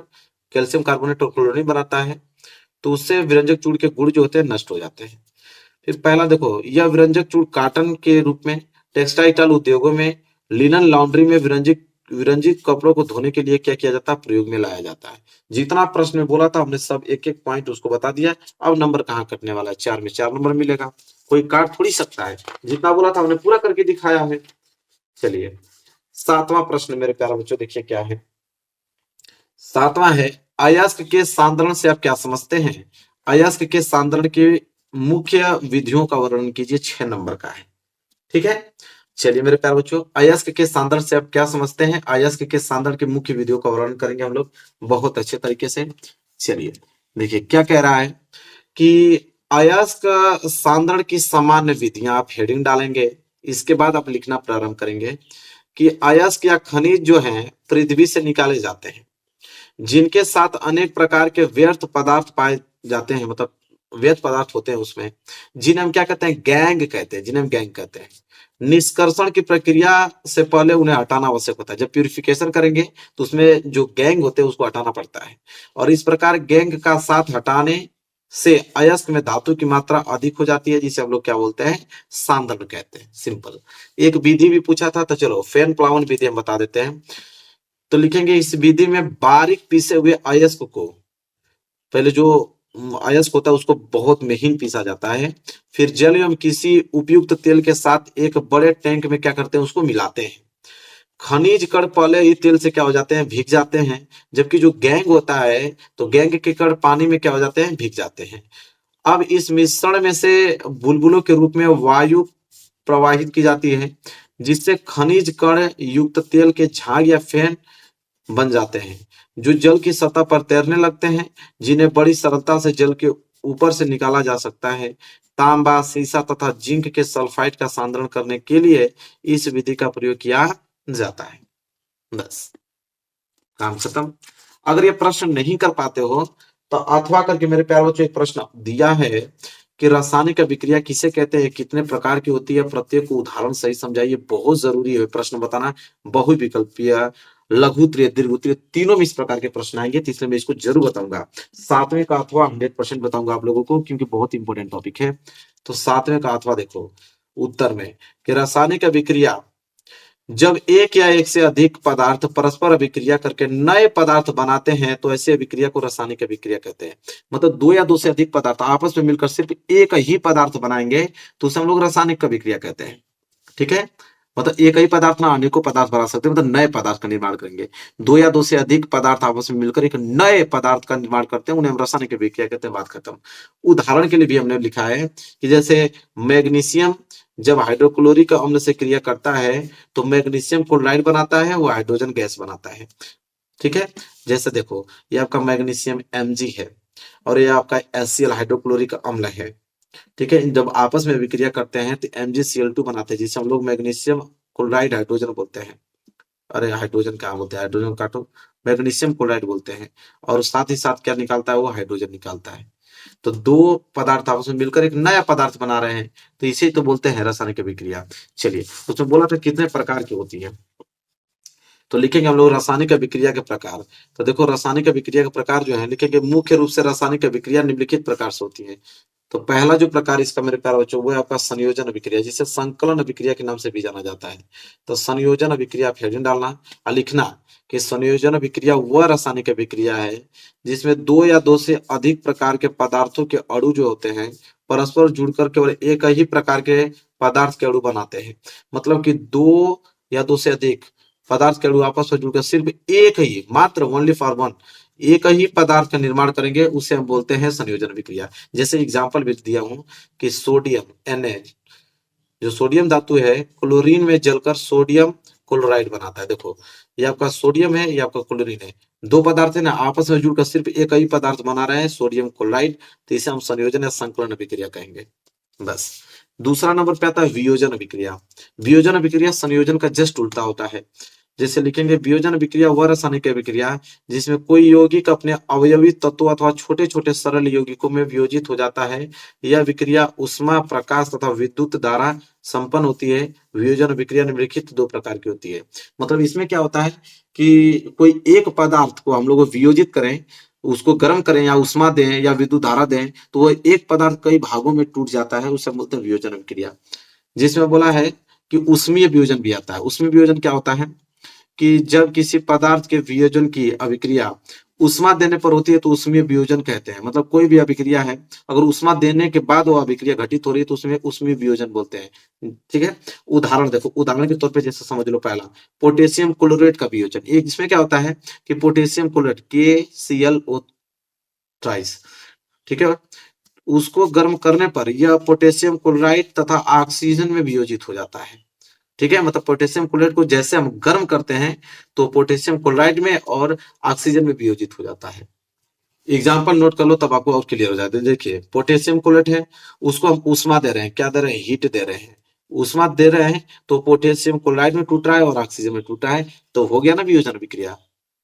कैल्शियम कार्बोनेट और क्लोरीन बनाता है, तो उससे विरंजक चूड़ के गुण जो होते हैं नष्ट हो जाते हैं। फिर पहला देखो, यह विरंजक चूड़ कॉटन के रूप में, टेक्सटाइल उद्योगों में, लिनन लॉन्ड्री में विरंजित कपड़ों को धोने के लिए क्या किया जाता है, प्रयोग में लाया जाता है। जितना प्रश्न में बोला था हमने सब एक एक पॉइंट उसको बता दिया। अब नंबर कहाँ कटने वाला है, 4 में 4 नंबर मिलेगा, कोई काट थोड़ी सकता है, जितना बोला था हमने पूरा करके दिखाया है। चलिए 7वां प्रश्न मेरे प्यारे बच्चों देखिए क्या है। 7वां है, अयस्क के सांद्रण से आप क्या समझते हैं। अयस्क के सांद्रण की मुख्य विधियों का वर्णन कीजिए, 6 नंबर का है। ठीक है, चलिए मेरे प्यारे बच्चों, अयस्क के सांद्रण से आप क्या समझते हैं, अयस्क के सांद्रण की मुख्य विधियों का वर्णन करेंगे हम लोग बहुत अच्छे तरीके से। चलिए देखिए क्या कह रहा है कि अयस्क सांद्रण की सामान्य विधियां, आप हेडिंग डालेंगे, इसके बाद आप लिखना प्रारंभ करेंगे कि अयस्क या खनिज जो हैं पृथ्वी से निकाले जाते हैं, जिनके साथ अनेक प्रकार के व्यर्थ पदार्थ पाए जाते हैं, मतलब व्यर्थ पदार्थ होते हैं उसमें, जिन्हें हम क्या कहते हैं, गैंग कहते हैं, जिन्हें हम गैंग कहते हैं। निष्कर्षण की प्रक्रिया से पहले उन्हें हटाना आवश्यक होता है, जब प्यूरिफिकेशन करेंगे तो उसमें जो गैंग होते हैं उसको हटाना पड़ता है, और इस प्रकार गैंग का साथ हटाने से अयस्क में धातु की मात्रा अधिक हो जाती है, जिसे हम लोग क्या बोलते हैं, सांद्रण कहते हैं। सिंपल, एक विधि भी पूछा था, तो चलो फेन प्लावन विधि हम बता देते हैं। तो लिखेंगे इस विधि में बारीक पीसे हुए अयस्क को, पहले जो अयस्क होता है उसको बहुत महीन पीसा जाता है, फिर जल एवं किसी उपयुक्त तेल के साथ एक बड़े टैंक में क्या करते हैं, उसको मिलाते हैं। खनिज कण पहले ही तेल से क्या हो जाते हैं, भीग जाते हैं, जबकि जो गैंग होता है तो गैंग के कण पानी में क्या हो जाते हैं, भीग जाते हैं। अब इस मिश्रण में से बुलबुलों के रूप में वायु प्रवाहित की जाती है, जिससे खनिज कण युक्त तेल के झाग या फेन बन जाते हैं, जो जल की सतह पर तैरने लगते हैं, जिन्हें बड़ी सरलता से जल के ऊपर से निकाला जा सकता है। तांबा, सीसा तथा जिंक के सल्फाइड का सांद्रण करने के लिए इस विधि का प्रयोग किया जाता है। बस काम खत्म। अगर ये प्रश्न नहीं कर पाते हो तो अथवा करके मेरे प्यारे बच्चों एक प्रश्न दिया है कि रासायनिक अभिक्रिया किसे कहते हैं, कितने प्रकार की होती है, प्रत्येक को उदाहरण सही समझाइए। बहुत जरूरी है प्रश्न बताना। बहुविकल्पीय, लघुत्तरीय, दीर्घोत्तरीय तीनों में इस प्रकार के प्रश्न आएंगे, तो इसलिए मैं इसको जरूर बताऊंगा। सातवें का अथवा 100% बताऊंगा आप लोगों को, क्योंकि बहुत इंपॉर्टेंट टॉपिक है। तो सातवें का अथवा देखो उत्तर में कि रासायनिक अभिक्रिया जब एक या एक से अधिक पदार्थ परस्पर अभिक्रिया करके नए पदार्थ बनाते हैं तो ऐसी अभिक्रिया को रासायनिक अभिक्रिया कहते हैं। मतलब दो या दो से अधिक पदार्थ आपस में मिलकर सिर्फ एक ही पदार्थ बनाएंगे तो उसे हम लोग रासायनिक अभिक्रिया कहते हैं। ठीक है, मतलब एक ही पदार्थ ना अनेकों पदार्थ बना सकते हैं, मतलब नए पदार्थ का निर्माण करेंगे। दो या दो से अधिक पदार्थ आपस में मिलकर एक नए पदार्थ का निर्माण करते हैं, उन्हें हम रासायनिक अभिक्रिया कहते हैं। बात खत्म। उदाहरण के लिए भी हमने लिखा है कि जैसे मैग्नीशियम जब हाइड्रोक्लोरिक अम्ल से क्रिया करता है तो मैग्नीशियम क्लोराइड बनाता है, वो हाइड्रोजन गैस बनाता है। ठीक है, जैसे देखो ये आपका मैग्नीशियम Mg है और ये आपका HCl हाइड्रोक्लोरिक अम्ल है। ठीक है, जब आपस में विक्रिया करते हैं तो MgCl2 बनाते हैं, जिसे हम लोग मैग्नीशियम क्लोराइड हाइड्रोजन बोलते हैं। अरे हाइड्रोजन क्या बोलते हैं, हाइड्रोजन काटो, मैग्नीशियम क्लोराइड बोलते हैं। और साथ ही साथ क्या निकालता है, वो हाइड्रोजन निकालता है। तो दो पदार्थ आपस में मिलकर एक नया पदार्थ बना रहे हैं, तो इसे तो बोलते हैं रासायनिक अभिक्रिया। चलिए, उसमें बोला था कितने प्रकार की होती है, तो लिखेंगे हम लोग रासायनिक अभिक्रिया के प्रकार। तो देखो रासायनिक अभिक्रिया के प्रकार जो है लिखेंगे, मुख्य रूप से रासायनिक अभिक्रिया निम्नलिखित प्रकार से होती है। तो पहला जो प्रकार इसका मेरे प्यारे बच्चों वो है आपका संयोजन अभिक्रिया, जिसे संकलन अभिक्रिया के नाम से भी जाना जाता है। तो संयोजन अभिक्रिया आप हेडिंग डालना और लिखना कि संयोजन अभिक्रिया वह रासायनिक अभिक्रिया है जिसमें दो या दो से अधिक प्रकार के पदार्थों के अणु जो होते हैं परस्पर जुड़कर केवल एक ही प्रकार के पदार्थ के अणु बनाते हैं। मतलब कि दो या दो से अधिक पदार्थ के अणु आपस में जुड़कर सिर्फ एक ही, मात्र ओनली फॉर वन, एक ही पदार्थ का निर्माण करेंगे, उसे हम बोलते हैं संयोजन अभिक्रिया। जैसे एग्जांपल भी दिया हूं कि सोडियम Na, जो सोडियम धातु है, क्लोरीन में जलकर सोडियम क्लोराइड बनाता है। देखो ये आपका सोडियम है, ये आपका क्लोरीन है, दो पदार्थ है ना, आपस में जुड़कर सिर्फ एक ही पदार्थ बना रहे हैं, सोडियम क्लोराइड। तो इसे हम संयोजन या संकलन अभिक्रिया कहेंगे। बस। दूसरा नंबर पे आता है वियोजन अभिक्रिया। वियोजन अभिक्रिया संयोजन का जस्ट उल्टा होता है। जैसे लिखेंगे, वियोजन अभिक्रिया वह रासायनिक अभिक्रिया जिसमें कोई यौगिक अपने अवयवी तत्वों अथवा छोटे छोटे सरल यौगिकों में वियोजित हो जाता है। यह अभिक्रिया उष्मा, प्रकाश तथा विद्युत धारा संपन्न होती है। वियोजन अभिक्रिया निम्नलिखित दो प्रकार की होती है। मतलब इसमें क्या होता है कि कोई एक पदार्थ को हम लोग वियोजित करें, उसको गर्म करें या उष्मा दें या विद्युत धारा दें, तो वो एक पदार्थ कई भागों में टूट जाता है, उसे बोलते हैं वियोजन अभिक्रिया। जिसमें बोला है कि उष्मीय वियोजन भी आता है। उष्मीय वियोजन क्या होता है कि जब किसी पदार्थ के वियोजन की अभिक्रिया उष्मा देने पर होती है तो उष्मीय वियोजन कहते हैं। मतलब कोई भी अभिक्रिया है, अगर उष्मा देने के बाद वो अभिक्रिया घटित हो रही है तो उसमें उष्मीय वियोजन बोलते हैं। ठीक है, उदाहरण देखो, उदाहरण के तौर पे जैसे समझ लो, पहला पोटेशियम क्लोरेट का वियोजन। एक इसमें क्या होता है कि पोटेशियम क्लोरेट KClO ट्राइस, ठीक है, उसको गर्म करने पर यह पोटेशियम क्लोराइड तथा ऑक्सीजन में वियोजित हो जाता है। ठीक है, मतलब पोटेशियम क्लोराइड को जैसे हम गर्म करते हैं तो पोटेशियम क्लोराइड में और ऑक्सीजन में वियोजित हो जाता है। एग्जाम्पल नोट कर लो तब आपको और क्लियर हो जाता है। देखिए पोटेशियम क्लोराइड है, उसको हम उष्मा दे रहे हैं, क्या दे रहे हैं, हीट दे रहे हैं। उष्मा दे रहे हैं तो पोटेशियम क्लोराइड में टूट रहा है और ऑक्सीजन में टूट रहा है, तो हो गया ना वियोजन अभिक्रिया।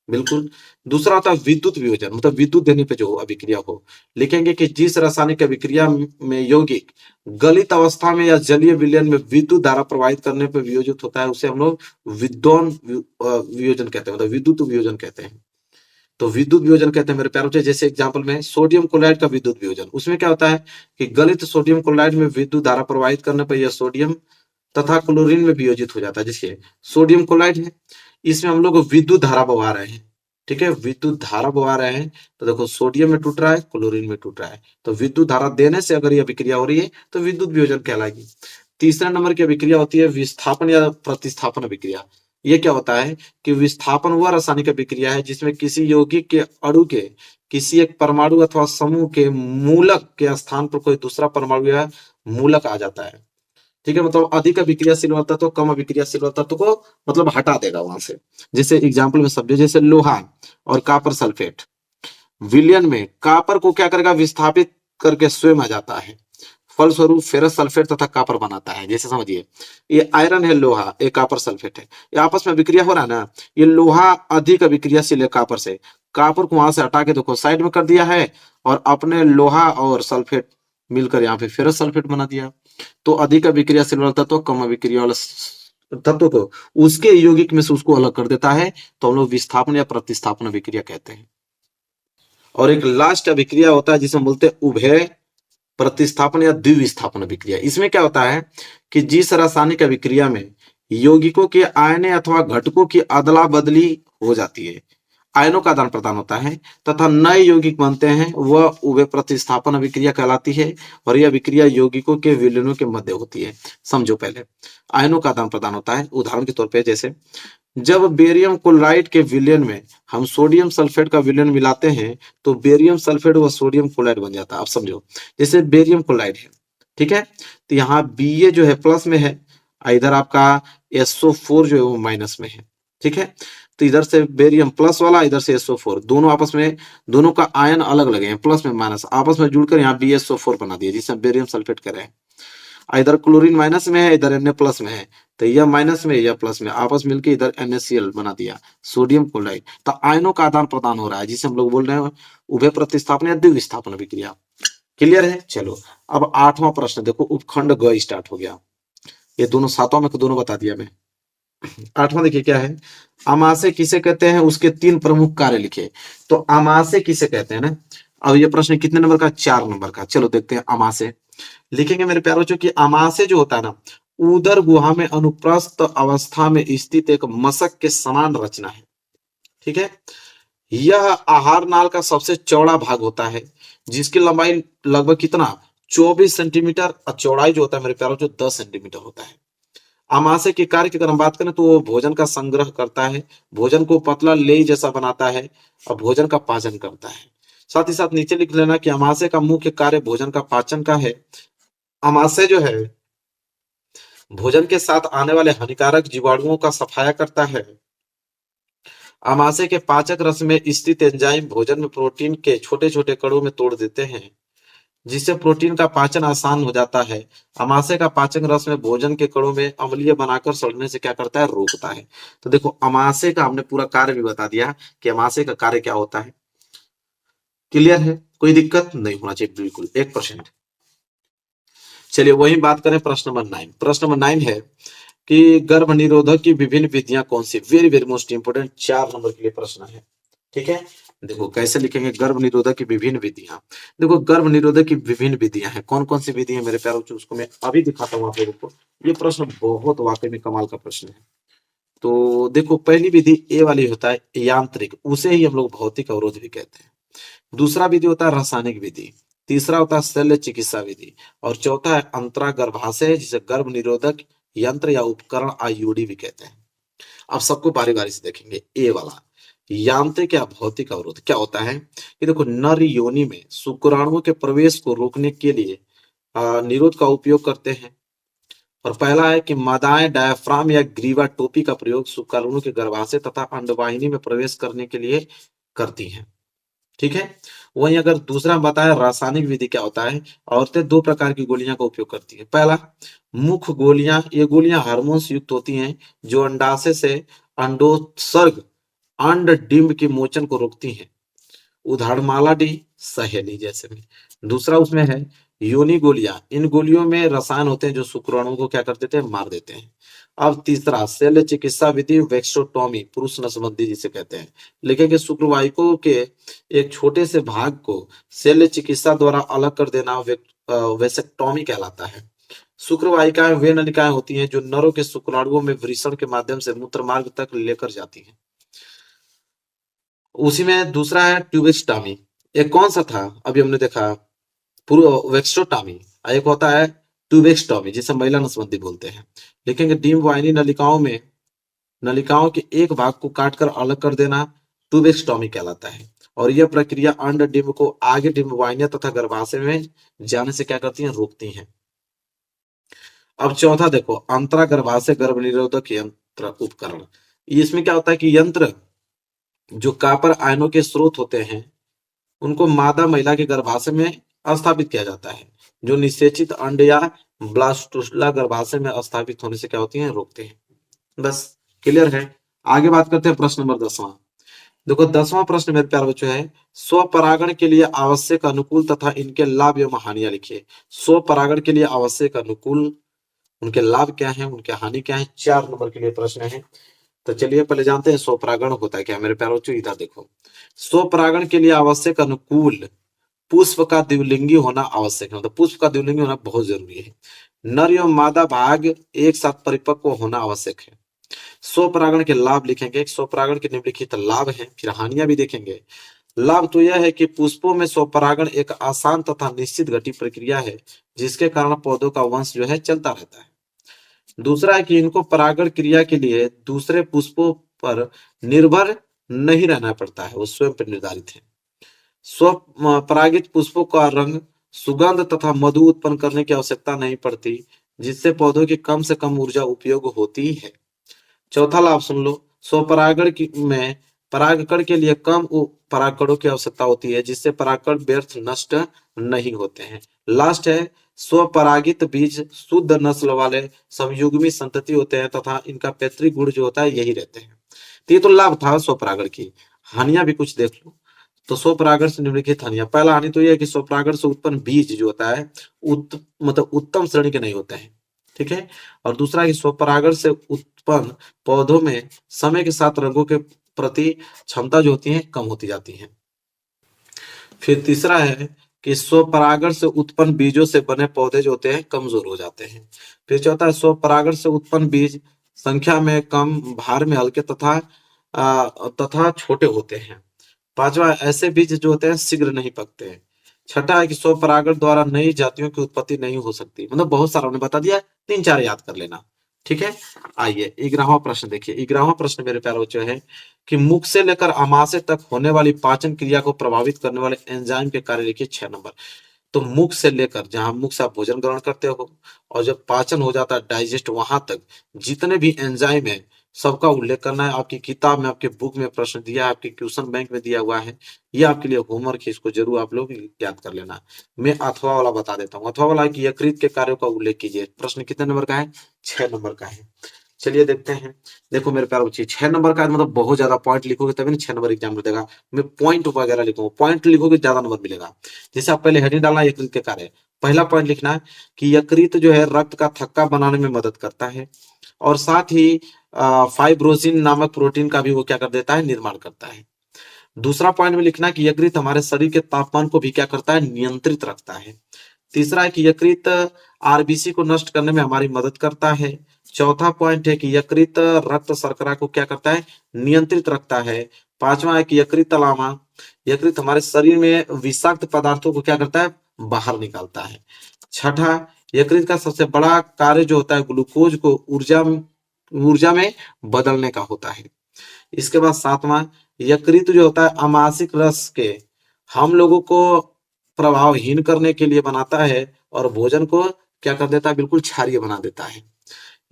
बिल्कुल। दूसरा होता है विद्युत वियोजन, मतलब विद्युत देने पे जो अभिक्रिया हो। लिखेंगे कि जिस रासायनिक अभिक्रिया में यौगिक गलित अवस्था में या जलीय विलयन में विद्युत धारा प्रवाहित करने पर वियोजित होता है, उसे हम लोग विद्युत वियोजन कहते हैं, मतलब विद्युत वियोजन कहते हैं। तो विद्युत वियोजन कहते हैं मेरे प्यारे बच्चे। जैसे एग्जाम्पल में सोडियम क्लोराइड का विद्युत वियोजन, उसमें क्या होता है कि गलित सोडियम क्लोराइड में विद्युत धारा प्रवाहित करने पर यह सोडियम तथा क्लोरीन में वियोजित हो जाता है। जैसे सोडियम क्लोराइड है, इसमें हम लोग विद्युत धारा बहा रहे हैं। ठीक है, विद्युत धारा बहा रहे हैं, तो देखो सोडियम में टूट रहा है, क्लोरीन में टूट रहा है, तो विद्युत धारा देने से अगर यह अभिक्रिया हो रही है तो विद्युत वियोजन कहलाएगी। तीसरा नंबर की अभिक्रिया होती है विस्थापन या प्रतिस्थापन अभिक्रिया। ये क्या होता है कि विस्थापन वह रासायनिक अभिक्रिया है जिसमें किसी यौगिक के अणु के किसी एक परमाणु अथवा समूह के मूलक के स्थान पर कोई दूसरा परमाणु या मूलक आ जाता है। ठीक है, मतलब अधिक अभिक्रियाशील वाला तत्व कम अभिक्रियाशील वाला तत्व को मतलब हटा देगा वहां से। जैसे एग्जाम्पल में समझो, जैसे लोहा और कॉपर सल्फेट विलयन में कॉपर को क्या करेगा, विस्थापित करके स्वयं आ जाता है, फलस्वरूप फेरस सल्फेट तथा कॉपर बनाता है। जैसे समझिए ये आयरन है, लोहा, एक कॉपर सल्फेट है, ये आपस में अभिक्रिया हो रहा है ना, ये लोहा अधिक अभिक्रियाशील है कॉपर से, कॉपर को वहां से हटा के देखो साइड में कर दिया है, और अपने लोहा और सल्फेट मिलकर यहाँ पे फेरस सल्फेट बना दिया। तो अधिक अभिक्रियाशील वाला तत्व कम अभिक्रिया वाला तत्व को उसके यौगिक में से उसको अलग कर देता है, तो हम लोग विस्थापन या प्रतिस्थापन अभिक्रिया कहते हैं। और एक लास्ट अभिक्रिया होता है जिसे बोलते हैं उभय प्रतिस्थापन या द्विविस्थापन अभिक्रिया। इसमें क्या होता है कि जिस रासायनिक अभिक्रिया में यौगिकों के आयने अथवा घटकों की अदला बदली हो जाती है, आयनों का आदान प्रदान होता है तथा नए यौगिक बनते हैं, वह उभय प्रतिस्थापन अभिक्रिया कहलाती है। और यह अभिक्रिया यौगिकों के विलयनों के मध्य होती है। समझो, पहले आयनों का आदान प्रदान होता है। उदाहरण के तौर पे जैसे जब बेरियम क्लोराइड के विलयन में हम सोडियम सल्फेट का विलयन मिलाते हैं, तो बेरियम सल्फेट व सोडियम क्लोराइड बन जाता है। आप समझो, जैसे बेरियम क्लोराइड है, ठीक है, तो यहाँ Ba जो है प्लस में है, इधर आपका SO4 जो है वो माइनस में है, ठीक है। तो इधर से बेरियम प्लस वाला, इधर से SO4, दोनों आपस में, दोनों का आयन अलग लगे हैं, प्लस में माइनस आपस में जुड़कर यहाँ BSO4 बना दिया, जिसे बेरियम सल्फेट कह रहे हैं। इधर क्लोरीन माइनस में है, इधर Na प्लस में है, तो यह माइनस में यह प्लस में आपस मिलकर इधर NaCl बना दिया, सोडियम क्लोराइड। तो आयनों का आदान प्रदान हो रहा है, जिसे हम लोग बोल रहे हैं उभय प्रतिस्थापन या द्विविस्थापन अभिक्रिया। क्लियर है? चलो अब 8वां प्रश्न देखो, उपखंड ग स्टार्ट हो गया। ये दोनों 7वां में दोनों बता दिया मैं। 8वां देखिए क्या है, आमाशय किसे कहते हैं, उसके 3 प्रमुख कार्य लिखे। तो आमाशय किसे कहते हैं ना, अब ये प्रश्न कितने नंबर का, 4 नंबर का। चलो देखते हैं आमाशय लिखेंगे मेरे प्यारों, कि आमाशय जो होता है ना, उदर गुहा में अनुप्रस्थ अवस्था में स्थित एक मशक के समान रचना है, ठीक है। यह आहार नाल का सबसे चौड़ा भाग होता है, जिसकी लंबाई लगभग कितना, 24 सेंटीमीटर, और चौड़ाई जो होता है मेरे प्यारों जो 10 सेंटीमीटर होता है। आमाशय के कार्य की अगर हम बात करें तो वो भोजन का संग्रह करता है, भोजन को पतला लेई जैसा बनाता है, और भोजन का पाचन करता है। साथ ही साथ नीचे लिख लेना कि आमाशय का मुख्य कार्य भोजन का पाचन का है। आमाशय जो है भोजन के साथ आने वाले हानिकारक जीवाणुओं का सफाया करता है। आमाशय के पाचक रस में स्थित एंजाइम भोजन में प्रोटीन के छोटे छोटे कणों में तोड़ देते हैं, जिससे प्रोटीन का पाचन आसान हो जाता है। आमाशय का पाचक रस में भोजन के कणों में अम्लीय बनाकर सड़ने से क्या करता है, रोकता है। तो देखो आमाशय का हमने पूरा कार्य भी बता दिया कि आमाशय का कार्य क्या होता है। क्लियर है? कोई दिक्कत नहीं होना चाहिए, बिल्कुल 1%। चलिए वही बात करें प्रश्न नंबर 9। प्रश्न नंबर 9 है कि गर्भ निरोधक की विभिन्न विधियां कौन सी। Very very most important, 4 number के लिए प्रश्न है, ठीक है। देखो कैसे लिखेंगे, गर्भ निरोधक की विभिन्न विधियां। देखो गर्भ निरोधक की विभिन्न विधियां हैं, कौन कौन सी विधि है मेरे प्यारों, उसको मैं अभी दिखाता हूँ आप लोगों को। ये प्रश्न बहुत वाकई में कमाल का प्रश्न है। तो देखो पहली विधि ए वाली होता है यांत्रिक, उसे ही हम लोग भौतिक अवरोध भी कहते हैं। दूसरा विधि होता है रासायनिक विधि। तीसरा होता है शल्य चिकित्सा विधि। और चौथा है अंतरा गर्भाशय, जिसे गर्भ निरोधक यंत्र या उपकरण आईयूडी भी कहते हैं। अब सबको बारी बारी से देखेंगे। ए वाला यांत्रिक या भौतिक अवरोध क्या होता है, कि देखो नर योनि में शुक्राणुओं के प्रवेश को रोकने के लिए निरोध का उपयोग करते हैं। और पहला है कि मादाएं डायाफ्राम या ग्रीवा टोपी का प्रयोग शुक्राणुओं के गर्भाशय तथा अंडवाहिनी में प्रवेश करने के लिए करती हैं, ठीक है। वहीं अगर दूसरा बताया रासायनिक विधि क्या होता है, औरतें 2 प्रकार की गोलियां का उपयोग करती हैं। पहला मुख्य गोलियां, ये गोलियां हार्मोन्स युक्त होती हैं जो अंडाशय से अंडोत्सर्ग अंड डिंब के मोचन को रोकती हैं। उदाहरण माला डी, सहेली जैसे में। दूसरा उसमें है योनि गोलियां, इन गोलियों में रसायन होते हैं जो शुक्राणुओं को क्या कर देते हैं, मार देते हैं। अब तीसरा शल्य चिकित्सा विधि, वेक्सोटॉमी, पुरुष नसबंदी जिसे कहते हैं। लिखेंगे शुक्रवाहिकों के एक छोटे से भाग को शल्य चिकित्सा द्वारा अलग कर देना वेसेक्टॉमी कहलाता है। शुक्रवाहिकाएं वे नलिकाएं होती हैं जो नरों के शुक्राणुओं में वृषण के माध्यम से मूत्र मार्ग तक लेकर जाती हैं। उसी में दूसरा है ट्यूबेक्टॉमी। एक कौन सा था, अभी हमने देखा वेक्सोटॉमी, एक होता है ट्यूबेक्टॉमी जिसे महिला नसबंदी बोलते हैं। लिखेंगे डिंब वाहिनी नलिकाओं के एक भाग को काटकर अलग कर देना ट्यूबेक्टॉमी कहलाता है। और यह प्रक्रिया अंड डिंब को आगे डिंब वाहिनियां तथा गर्भाशय में जाने से क्या करती हैं, रोकती हैं। अब चौथा देखो अंतरा गर्भाशय गर्भ निरोधक यंत्र उपकरण। इसमें क्या होता है कि यंत्र जो कॉपर आयनों के स्रोत होते हैं उनको मादा महिला के गर्भाशय में स्थापित किया जाता है, जो निषेचित अंड या ब्लास्टुला गर्भाशय में स्थापित होने से क्या होती हैं, रोकते हैं। बस क्लियर है। आगे बात करते हैं प्रश्न नंबर 10वां। देखो 10वां प्रश्न मेरे प्यारे बच्चों है, स्वपरागण के लिए आवश्यक अनुकूल तथा इनके लाभ एवं हानियां लिखिए। स्वपरागण के लिए आवश्यक अनुकूल, उनके लाभ क्या है, उनके हानि क्या है, 4 नंबर के लिए प्रश्न है। तो चलिए पहले जानते हैं स्वपरागण होता है क्या मेरे प्यारे बच्चों। इधर देखो, स्वपरागण के लिए आवश्यक अनुकूल, पुष्प का द्विलिंगी होना आवश्यक है, मतलब पुष्प का द्विलिंगी होना बहुत जरूरी है। नर एवं मादा भाग एक साथ परिपक्व होना आवश्यक है। स्वपरागण के लाभ लिखेंगे, स्वपरागण के निम्नलिखित लाभ हैं, फिर हानियां भी देखेंगे। लाभ तो यह है कि पुष्पों में स्वपरागण एक आसान तथा निश्चित गति प्रक्रिया है, जिसके कारण पौधों का वंश जो है चलता रहता है। दूसरा है कि इनको परागण क्रिया के लिए दूसरे पुष्पों पर निर्भर नहीं रहना पड़ता है, वो स्वयं पर निर्धारित है। स्व परागित पुष्पों का रंग, सुगंध तथा मधु उत्पन्न करने की आवश्यकता नहीं पड़ती, जिससे पौधों की कम से कम ऊर्जा उपयोग होती है। चौथा लाभ सुन लो, स्वपरागण में परागकण के लिए कम परागकणों की आवश्यकता होती है, जिससे परागकण व्यर्थ नष्ट नहीं होते हैं। लास्ट है, स्वपरागित बीज शुद्ध नस्ल वाले समयुग्मी संतति होते हैं तथा इनका पैतृक गुण जो होता है यही रहते हैं। तो ये तो लाभ था स्वपरागण की। हानियां भी कुछ देख लो। तो स्वपरागण से निम्नलिखित हानियां, पहला हानि तो यह है कि स्वपरागण से उत्पन्न बीज जो होता है मतलब उत्तम श्रेणी के नहीं होते हैं, ठीक है। और दूसरा कि स्वपरागण से उत्पन्न पौधों में समय के साथ रंगों के प्रति क्षमता जो होती है कम होती जाती है। फिर तीसरा है कि स्वपरागण से उत्पन्न बीजों से बने पौधे जो होते हैं कमजोर हो जाते हैं। फिर चौथा है, स्वपरागण से उत्पन्न बीज संख्या में कम, भार में हल्के तथा छोटे होते हैं। पांचवा, ऐसे बीज जो होते हैं शीघ्र नहीं पकते हैं। छठा है कि स्वपरागण द्वारा नई जातियों की उत्पत्ति नहीं हो सकती, मतलब बहुत सारा उन्हें बता दिया, 3-4 याद कर लेना, ठीक है। आइए 11वां प्रश्न देखिए। 11वां प्रश्न मेरे प्यारे बच्चों है कि मुख से लेकर आमाशय तक होने वाली पाचन क्रिया को प्रभावित करने वाले एंजाइम के कार्य लिखिए 6 नंबर। तो मुख से लेकर, जहां मुख से आप भोजन ग्रहण करते हो और जब पाचन हो जाता है डाइजेस्ट, वहां तक जितने भी एंजाइम है सबका उल्लेख करना है। आपकी किताब में, आपके बुक में प्रश्न दिया है, आपके क्वेश्चन बैंक में दिया हुआ है, ये आपके लिए होमवर्क है, इसको जरूर आप लोग याद कर लेना। मैं अथवा वाला बता देता हूँ। अथवा वाला है कि यकृत के कार्यों का उल्लेख कीजिए। प्रश्न कितने नंबर का है? 6 नंबर का है। चलिए देखते हैं। देखो मेरे प्यारे बच्चे, 6 नंबर का है, मतलब बहुत ज्यादा पॉइंट लिखोगे तभी ना 6 नंबर एग्जाम में देगा। मैं पॉइंट वगैरह लिखूंगा, पॉइंट लिखोगे ज्यादा नंबर मिलेगा। जैसे आप पहले हेडिंग डालना यकृत के कार्य, पहला पॉइंट लिखना है कि यकृत जो है रक्त का थक्का बनाने में मदद करता है और साथ ही फाइब्रोसिन नामक प्रोटीन का भी वो क्या कर देता है, निर्माण करता है। दूसरा पॉइंट में लिखना है कि यकृत हमारे शरीर के तापमान को भी क्या करता है, नियंत्रित रखता है। तीसरा है कि यकृत आरबीसी को नष्ट करने में हमारी मदद करता है। चौथा पॉइंट है कि यकृत रक्त शर्करा को क्या करता है, नियंत्रित रखता है। पांचवा है कि यकृत अलावा यकृत हमारे शरीर में विषाक्त पदार्थों को क्या करता है, बाहर निकालता है। छठा, यकृत का सबसे बड़ा कार्य जो होता है ग्लूकोज को ऊर्जा ऊर्जा में बदलने का होता है। इसके बाद सातवां, यकृत जो होता है अमासिक रस के हम लोगों को प्रभावहीन करने के लिए बनाता है और भोजन को क्या कर देता है, बिल्कुल क्षारीय बना देता है।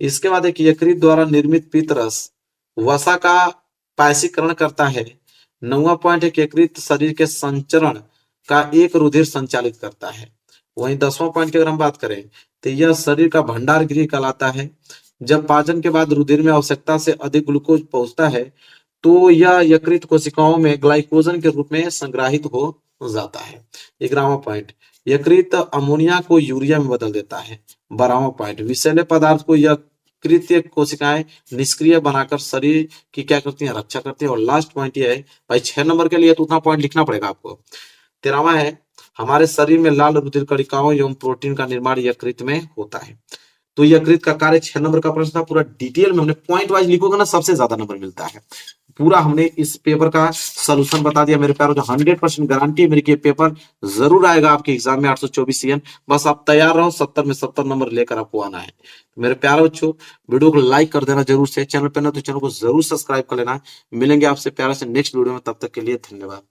इसके बाद एक यकृत द्वारा निर्मित पित्त रस वसा का पायसीकरण करता है। 9वां पॉइंट है कि यकृत शरीर के संचरण का एक रुधिर संचालित करता है। वहीं 10वां पॉइंट की अगर हम बात करें तो यह शरीर का भंडार गृह कहलाता है। जब पाचन के बाद रुधिर में आवश्यकता से अधिक ग्लूकोज पहुंचता है तो यह यकृत कोशिकाओं में ग्लाइकोजन के रूप में संग्रहित हो जाता है। 11वां पॉइंट, यकृत अमोनिया को यूरिया में बदल देता है। 12वां पॉइंट, विषैले पदार्थ को यकृतीय कोशिकाएं निष्क्रिय बनाकर शरीर की क्या करती हैं, रक्षा करती हैं। और लास्ट पॉइंट ये है भाई, 6 नंबर के लिए तो उतना पॉइंट लिखना पड़ेगा आपको। 13वां है, हमारे शरीर में लाल रुधिर कणिकाओं एवं प्रोटीन का निर्माण यकृत में होता है। तो यकृत का कार्य 6 नंबर का प्रश्न था। पूरा डिटेल में हमने पॉइंट वाइज लिखोगे ना, सबसे ज्यादा नंबर मिलता है। पूरा हमने इस पेपर का सोल्यूशन बता दिया मेरे प्यारों। जो 100% गारंटी है मेरी कि पेपर जरूर आएगा आपके एग्जाम में 824 CN। बस आप तैयार रहो, 70 में 70 नंबर लेकर आपको आना है। मेरे प्यारे बच्चों, वीडियो को लाइक कर देना जरूर से, चैनल पर ना तो चैनल को जरूर सब्सक्राइब कर लेना। मिलेंगे आपसे प्यारे से नेक्स्ट वीडियो में, तब तक के लिए धन्यवाद।